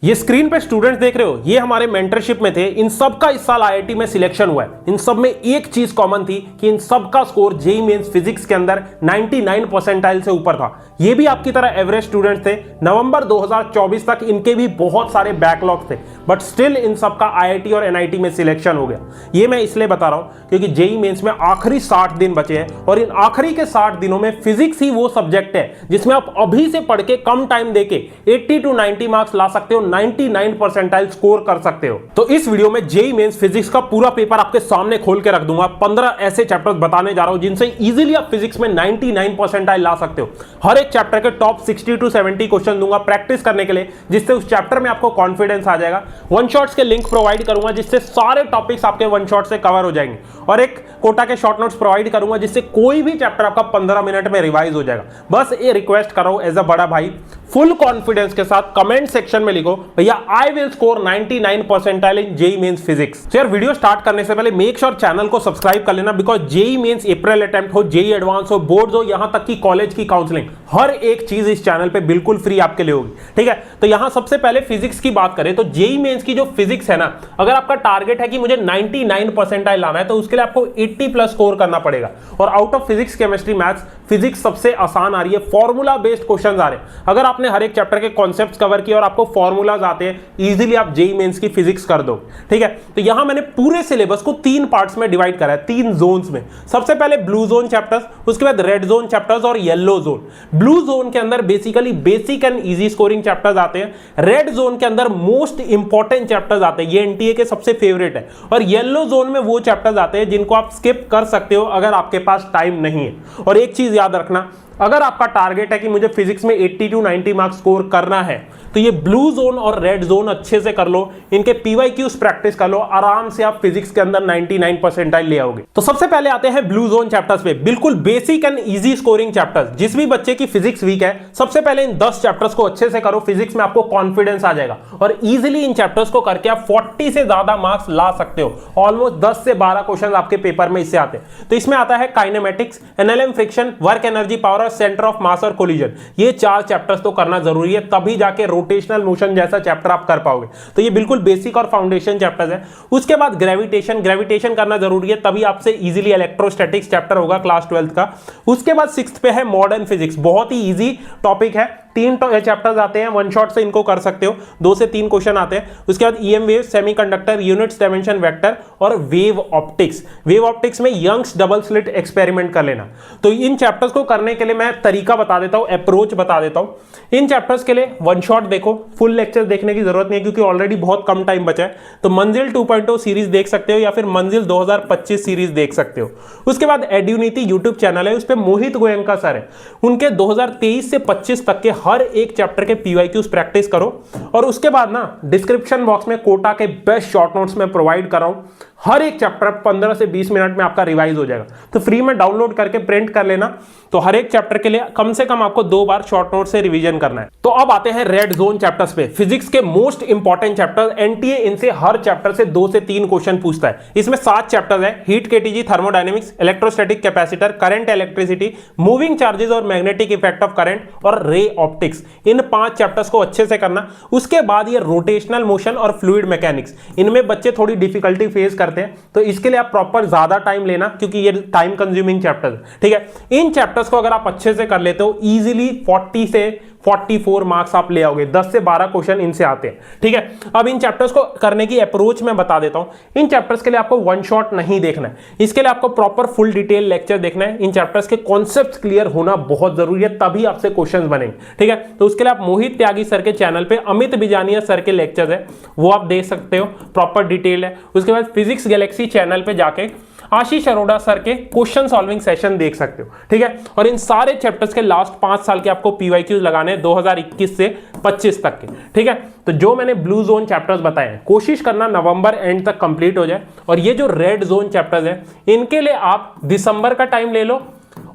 ये स्क्रीन पे स्टूडेंट्स देख रहे हो, ये हमारे मेंटरशिप में थे। इन सब का इस साल आईआईटी में सिलेक्शन हुआ है। इन सब में एक चीज कॉमन थी कि इन सब का स्कोर जेईई मेंस फिजिक्स के अंदर 99 परसेंटाइल से ऊपर था। ये भी आपकी तरह एवरेज स्टूडेंट्स थे। नवंबर 2024 तक इनके भी बहुत सारे बैकलॉग थे, बट स्टिल इन सब का आईआईटी और एनआईटी में सिलेक्शन हो गया। ये मैं इसलिए बता रहा हूं क्योंकि जेईई मेंस में आखिरी 60 दिन बचे हैं और इन आखिरी के 60 दिनों में फिजिक्स ही वो सब्जेक्ट है जिसमें आप अभी से पढ़ के कम टाइम देके 80 to 90 मार्क्स ला सकते हो, 99 परसेंटाइल स्कोर कर सकते हो। तो इस वीडियो में जेईई मेंस फिजिक्स का पूरा पेपर आपके सामने खोल के रख दूंगा। 15 ऐसे चैप्टर्स बताने जा रहा हूं जिनसे इजीली आप फिजिक्स में 99 परसेंटाइल ला सकते हो। हर एक चैप्टर के टॉप 60 to 70 क्वेश्चन दूंगा प्रैक्टिस करने के लिए, जिससे उस चैप्टर में आपको कॉन्फिडेंस आ जाएगा। वन शॉट्स के लिंक प्रोवाइड करूंगा जिससे सारे टॉपिक्स आपके वन शॉट से कवर हो जाएंगे, और एक कोटा के शॉर्ट नोट्स प्रोवाइड करूंगा जिससे कोई भी चैप्टर आपका 15 मिनट में रिवाइज हो जाएगा। बस ये रिक्वेस्ट कर रहा हूं एज अ बड़ा भाई, फुल कॉन्फिडेंस के साथ कमेंट सेक्शन में लिखो, भैया I will score 99 percentile in JEE Mains physics. तो यार वीडियो स्टार्ट करने से पहले मेक श्योर चैनल को सब्सक्राइब कर लेना, because JEE Mains April attempt हो, जेईई एडवांस हो, बोर्ड्स हो, यहां तक कि कॉलेज की काउंसलिंग, हर एक चीज इस चैनल पे बिल्कुल फ्री आपके लिए होगी। ठीक है, तो यहां सबसे पहले फिजिक्स की बात करें तो जेईई मेंस की जो फिजिक्स है ना, अगर आपका टारगेट है कि मुझे 99 परसेंटाइल लाना है तो उसके लिए आपको 80 प्लस स्कोर करना पड़ेगा। और out of physics, chemistry, maths, physics सबसे आसान आ रही है, फॉर्मूला बेस्ड क्वेश्चंस आ रहे हैं। अगर आपने हर एक चैप्टर के कॉन्सेप्ट्स कवर किए और आपको फॉर्मूलाज आते हैं, इजीली आप जेईई मेंस की फिजिक्स कर दो। ठीक है, तो यहां मैंने पूरे सिलेबस को 3 पार्ट्स में डिवाइड करा है, 3 जोन्स में। सबसे पहले ब्लू जोन चैप्टर्स, उसके बाद रेड जोन चैप्टर्स और येलो जोन। ब्लू जोन के अंदर basically basic and easy scoring chapters आते हैं। रेड जोन के अंदर मोस्ट इंपॉर्टेंट चैप्टर्स आते हैं, ये एनटीए के सबसे फेवरेट है। और येलो जोन में वो चैप्टर्स आते हैं जिनको आप स्किप कर सकते हो अगर आपके पास टाइम नहीं है। और एक चीज याद रखना, अगर आपका टारगेट है कि मुझे फिजिक्स में 80 to 90 मार्क्स स्कोर करना है तो ये ब्लू जोन और रेड जोन अच्छे से कर लो, इनके पीवाईक्यूज प्रैक्टिस कर लो, आराम से आप फिजिक्स के अंदर 99 परसेंटाइल ले आओगे। तो सबसे पहले आते हैं ब्लू जोन चैप्टर्स पे, बिल्कुल basic and easy scoring chapters. जिस भी बच्चे की फिजिक्स वीक है, सबसे पहले इन 10 चैप्टर्स को अच्छे से करो, फिजिक्स में आपको कॉन्फिडेंस आ जाएगा और इजीली इन चैप्टर्स को करके आप 40 से ज्यादा मार्क्स ला सकते हो। ऑलमोस्ट 10 से 12 क्वेश्चन आपके पेपर में इससे आते हैं। तो इसमें आता है kinematics, NLM, friction, work energy, power और सेंटर ऑफ मास और कोलिजन। ये 4 चैप्टर्स तो करना जरूरी है, तभी जाके रोटेशनल मोशन जैसा चैप्टर आप कर पाओगे। तो ये बिल्कुल बेसिक और फाउंडेशन चैप्टर्स है। उसके बाद ग्रेविटेशन करना जरूरी है, तभी आपसे इजीली इलेक्ट्रोस्टैटिक्स चैप्टर होगा क्लास 12th का। उसके बाद 6th पे है मॉडर्न फिजिक्स, बहुत ही इजी टॉपिक है। 3 चैप्टर्स आते हैं, वन शॉट से इनको कर सकते हो, 2 से 3 क्वेश्चन आते हैं। उसके बाद EM wave, semiconductor, units, dimension, vector और वेव ऑप्टिक्स। वेव ऑप्टिक्स में यंग्स डबल स्लिट एक्सपेरिमेंट कर लेना। तो इन चैप्टर्स को करने के लिए मैं तरीका बता देता हूं, अप्रोच बता देता हूं। इन चैप्टर्स के लिए वन शॉट देखो, फुल लेक्चर देखने की जरूरत नहीं है क्योंकि ऑलरेडी बहुत कम टाइम बचा है। तो मंजिल 2.0 सीरीज देख सकते हो या फिर मंजिल 2025 सीरीज देख सकते हो। उसके बाद एड्यूनीति यूट्यूब चैनल है, उस पर मोहित गोयंका सर है, उनके 2023 से 25 तक के हर एक चैप्टर के पीवाईक्यूज प्रैक्टिस करो। और उसके बाद ना डिस्क्रिप्शन बॉक्स में कोटा के बेस्ट शॉर्ट नोट्स में प्रोवाइड कर रहा हूं, हर एक चैप्टर 15 से 20 मिनट में आपका रिवाइज हो जाएगा। तो फ्री में डाउनलोड करके प्रिंट कर लेना। तो हर एक चैप्टर के लिए कम से कम आपको 2 बार शॉर्ट नोट से रिवीजन करना है। तो अब आते हैं रेड जोन चैप्टर्स पे, फिजिक्स के मोस्ट इंपॉर्टेंट चैप्टर। एनटीए इनसे हर चैप्टर से 2 से 3 क्वेश्चन पूछता है। इसमें 7 चैप्टर्स है, heat KTG, thermodynamics, electrostatic capacitor, current, electricity, moving charges और मैग्नेटिक इफेक्ट ऑफ करंट और रे ऑप्टिक्स। इन 5 चैप्टर्स को अच्छे से करना। उसके बाद ये रोटेशनल मोशन और फ्लूइड मैकेनिक्स, इनमें बच्चे थोड़ी डिफिकल्टी फेस करते हैं, तो इसके लिए आप प्रॉपर ज्यादा टाइम लेना क्योंकि ये टाइम कंज्यूमिंग चैप्टर है। ठीक है, इन चैप्टर्स को अगर आप अच्छे से कर लेते हो, इजीली 40 से 44 मार्क्स आप ले आओगे। 10 से 12 क्वेश्चन इनसे आते हैं। ठीक है, अब इन चैप्टर्स को करने की अप्रोच मैं बता देता हूं। इन चैप्टर्स के लिए आपको वन शॉट नहीं देखना है, इसके लिए आपको प्रॉपर फुल डिटेल लेक्चर देखना है। इन चैप्टर्स के कॉन्सेप्ट्स क्लियर होना बहुत जरूरी है, तभी आपसे क्वेश्चंस बनेंगे। ठीक है, तो उसके लिए आप मोहित त्यागी सर के चैनल पे अमित बिजानिया सर के लेक्चर है, वो आप देख सकते हो, प्रॉपर डिटेल है। उसके बाद फिजिक्स गैलेक्सी चैनल पे जाके आशीष अरोड़ा सर के क्वेश्चन सॉल्विंग सेशन देख सकते हो। ठीक है, और इन सारे चैप्टर्स के लास्ट 5 साल के आपको पीवाईक्यूज लगाने 2021 से 25 तक के। ठीक है, तो जो मैंने ब्लू जोन चैप्टर्स बताए हैं, कोशिश करना नवंबर एंड तक कंप्लीट हो जाए। और ये जो रेड जोन चैप्टर्स है, इनके लिए आप दिसंबर का टाइम ले लो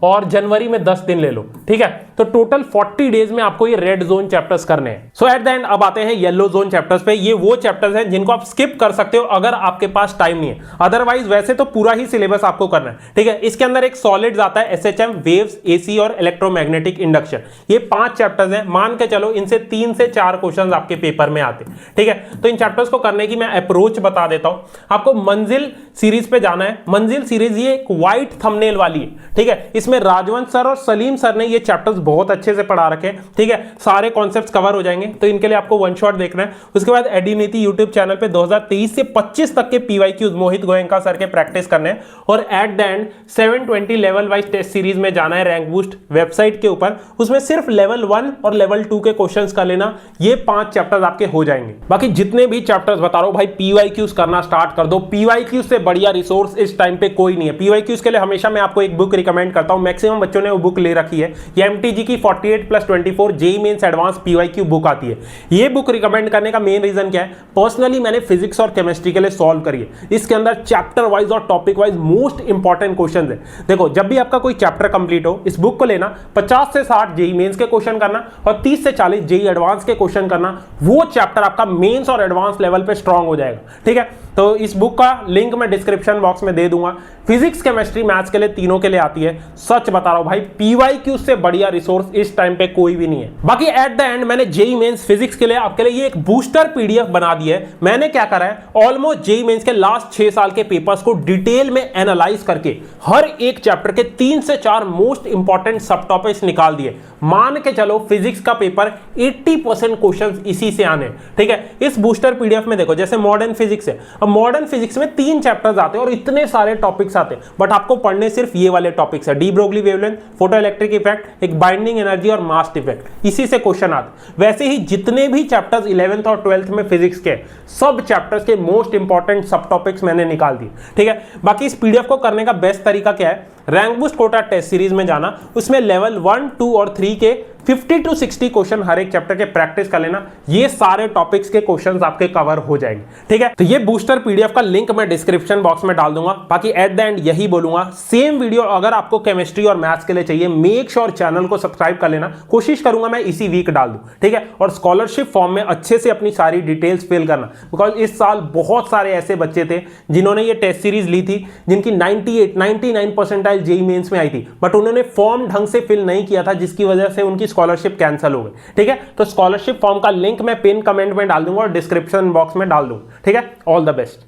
और जनवरी में 10 दिन ले लो। ठीक है, तो टोटल 40 डेज में आपको ये रेड जोन चैप्टर्स करने हैं। सो एट द एंड अब आते हैं येलो जोन चैप्टर्स पे। ये वो चैप्टर्स हैं जिनको आप स्किप कर सकते हो अगर आपके पास टाइम नहीं है, अदरवाइज वैसे तो पूरा ही सिलेबस आपको करना है, ठीक है। इसके अंदर एक सॉलिड्स आता है, एसएचएम, वेव्स, एसी और इलेक्ट्रोमैग्नेटिक इंडक्शन। ये 5 चैप्टर्स हैं, मान के चलो इनसे 3 से 4 क्वेश्चंस आपके पेपर में आते हैं, ठीक है। तो इन चैप्टर्स को करने की मैं अप्रोच बता देता हूं। आपको मंजिल सीरीज पे जाना है। मंजिल सीरीज ये एक व्हाइट थंबनेल वाली है, ठीक है। इसमें राजवंत सर और सलीम सर ने ये चैप्टर्स बहुत अच्छे से पढ़ा रखे हैं, ठीक है। सारे कॉन्सेप्ट्स कवर हो जाएंगे, तो इनके लिए आपको वन शॉट देखना है। उसके बाद एडीनीति यूट्यूब चैनल पे 2023 से 25 तक के पीवाईक्यूज मोहित गोयनका सर के प्रैक्टिस करने हैं, और at the end 720 level wise test series में जाना है रैंक बूस्ट वेबसाइट के ऊपर। उसमें सिर्फ लेवल 1 और लेवल 2 के क्वेश्चंस का लेना, ये 5 चैप्टर्स आपके हो जाएंगे। बाकी जितने भी चैप्टर्स बता रहा हूं भाई, पीवाईक्यूज करना स्टार्ट कर दो। पीवाईक्यूज से बढ़िया रिसोर्स इस टाइम पे कोई नहीं है। पीवाईक्यूज के लिए हमेशा मैं आपको एक बुक रिकमेंड करता हूं, मैक्सिमम बच्चों ने वो बुक ले रखी है। ये एमटीजी की 48+24 JEE Mains Advance PYQ book आती है। ये बुक रिकमेंड करने का मेन रीजन क्या है, पर्सनली मैंने फिजिक्स और केमिस्ट्री के लिए सॉल्व करी है। इसके अंदर चैप्टर वाइज और topic wise most important question है। देखो, जब भी आपका कोई चैप्टर कंप्लीट हो, इस बुक को लेना, 50 से 60 जेईई मेंस के क्वेश्चन करना और 30 से 40 जेईई एडवांस के क्वेश्चन करना। वो चैप्टर आपका मेंस और एडवांस लेवल पे स्ट्रांग हो जाएगा, ठीक है। तो इस बुक का लिंक मैं डिस्क्रिप्शन बॉक्स में दे दूंगा। फिजिक्स, केमिस्ट्री, मैथ्स के लिए तीनों के लिए आती है। सच बता रहा हूं भाई, पीवाईक्यू से बढ़िया रिसोर्स इस टाइम पे कोई भी नहीं है। बाकी एट द एंड मैंने जेईई मेंस फिजिक्स के लिए आपके लिए ये एक बूस्टर पीडीएफ बना दी है। मैंने क्या करा है, ऑलमोस्ट जेईई मेंस के लास्ट 6 साल के पेपर्स को डिटेल में एनालाइज करके हर एक चैप्टर के 3 से 4 मोस्ट इंपॉर्टेंट सब टॉपिक्स निकाल दिए। मान के चलो फिजिक्स का पेपर 80% क्वेश्चन इसी से आने, ठीक है। इस बूस्टर पीडीएफ में देखो, जैसे मॉडर्न फिजिक्स है, अब मॉडर्न फिजिक्स में 3 चैप्टर्स आते हैं और इतने सारे टॉपिक्स आते हैं, बट आपको पढ़ने सिर्फ ये वाले टॉपिक्स है, de Broglie wavelength, photo electric effect, एक बाइंडिंग एनर्जी और मास इफेक्ट, इसी से क्वेश्चन आते। वैसे ही जितने भी चैप्टर्स 11th और 12th में फिजिक्स के, सब चैप्टर्स के मोस्ट इंपॉर्टेंट सब टॉपिक्स मैंने निकाल दिए, ठीक है। बाकी इस पीडीएफ को करने का बेस्ट तरीका क्या है, rank boost Kota test series में जाना, उसमें लेवल 1, 2 और 3 के 50 to 60 क्वेश्चन हर एक चैप्टर के प्रैक्टिस कर लेना। ये सारे टॉपिक्स के क्वेश्चंस आपके कवर हो जाएंगे, ठीक है। तो ये बूस्टर पीडीएफ का लिंक मैं डिस्क्रिप्शन बॉक्स में डाल दूंगा। बाकी एट द एंड यही बोलूंगा, सेम वीडियो अगर आपको केमिस्ट्री और मैथ्स के लिए चाहिए, मेक श्योर चैनल को सब्सक्राइब कर लेना। कोशिश करूंगा मैं इसी वीक डाल दूं, ठीक है। और स्कॉलरशिप फॉर्म में अच्छे से अपनी सारी डिटेल्स फिल करना, बिकॉज इस साल बहुत सारे ऐसे बच्चे थे जिन्होंने ये टेस्ट सीरीज ली थी, जिनकी 98, 99 परसेंटाइल जेईई मेंस में आई थी, बट उन्होंने फॉर्म ढंग से फिल नहीं किया था, जिसकी वजह से उनकी स्कॉलरशिप कैंसिल हो गई, ठीक है। तो स्कॉलरशिप फॉर्म का लिंक मैं पिन कमेंट में डाल दूंगा और डिस्क्रिप्शन बॉक्स में डाल दूंगा, ठीक है। All the best.